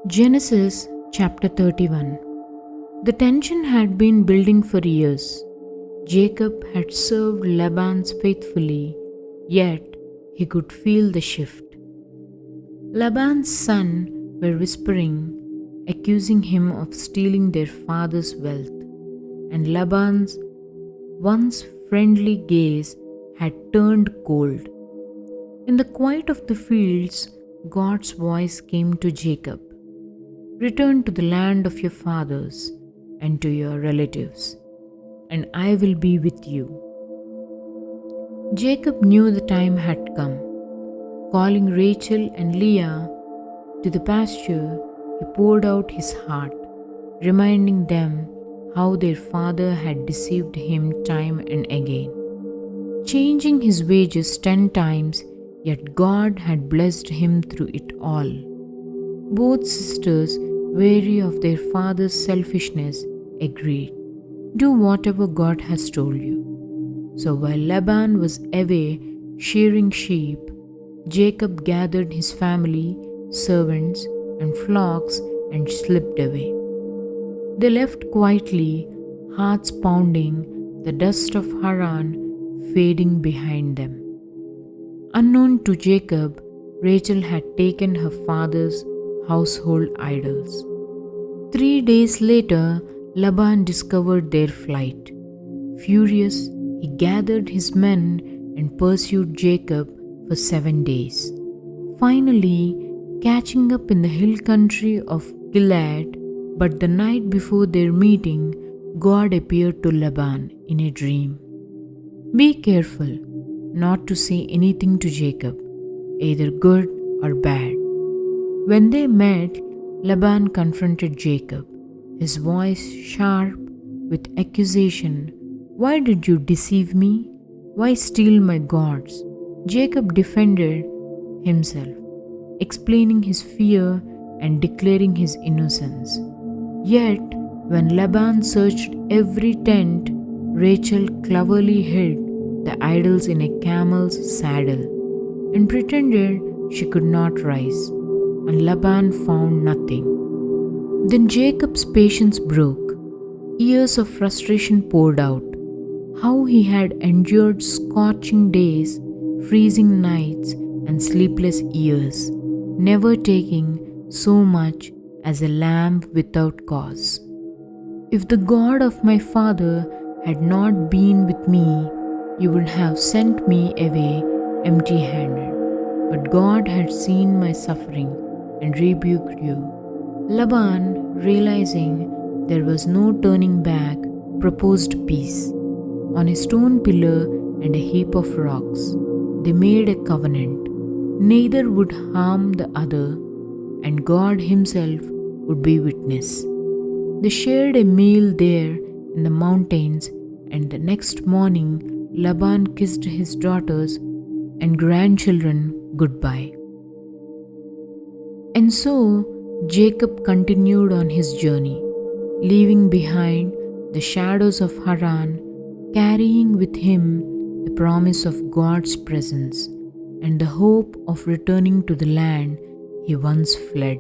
Genesis chapter 31. The tension had been building for years. Jacob had served Laban faithfully, yet he could feel the shift. Laban's sons were whispering, accusing him of stealing their father's wealth, and Laban's once friendly gaze had turned cold. In the quiet of the fields, God's voice came to Jacob. Return to the land of your fathers and to your relatives, and I will be with you. Jacob knew the time had come. Calling Rachel and Leah to the pasture, he poured out his heart, reminding them how their father had deceived him time and again, changing his wages 10 times, yet God had blessed him through it all. Both sisters, weary of their father's selfishness, agreed, "Do whatever God has told you." So while Laban was away shearing sheep, Jacob gathered his family, servants, and flocks and slipped away. They left quietly, hearts pounding, the dust of Haran fading behind them. Unknown to Jacob, Rachel had taken her father's household idols. 3 days later, Laban discovered their flight. Furious, he gathered his men and pursued Jacob for 7 days. Finally, catching up in the hill country of Gilead, but the night before their meeting, God appeared to Laban in a dream. "Be careful not to say anything to Jacob, either good or bad." When they met, Laban confronted Jacob, his voice sharp with accusation. "Why did you deceive me? Why steal my gods?" Jacob defended himself, explaining his fear and declaring his innocence. Yet, when Laban searched every tent, Rachel cleverly hid the idols in a camel's saddle and pretended she could not rise, and Laban found nothing. Then Jacob's patience broke. Years of frustration poured out. How he had endured scorching days, freezing nights, and sleepless years, never taking so much as a lamb without cause. "If the God of my father had not been with me, you would have sent me away empty-handed. But God had seen my suffering and rebuked you." Laban, realizing there was no turning back, proposed peace. On a stone pillar and a heap of rocks, they made a covenant. Neither would harm the other, and God Himself would be witness. They shared a meal there in the mountains, and the next morning Laban kissed his daughters and grandchildren goodbye. And so Jacob continued on his journey, leaving behind the shadows of Haran, carrying with him the promise of God's presence and the hope of returning to the land he once fled.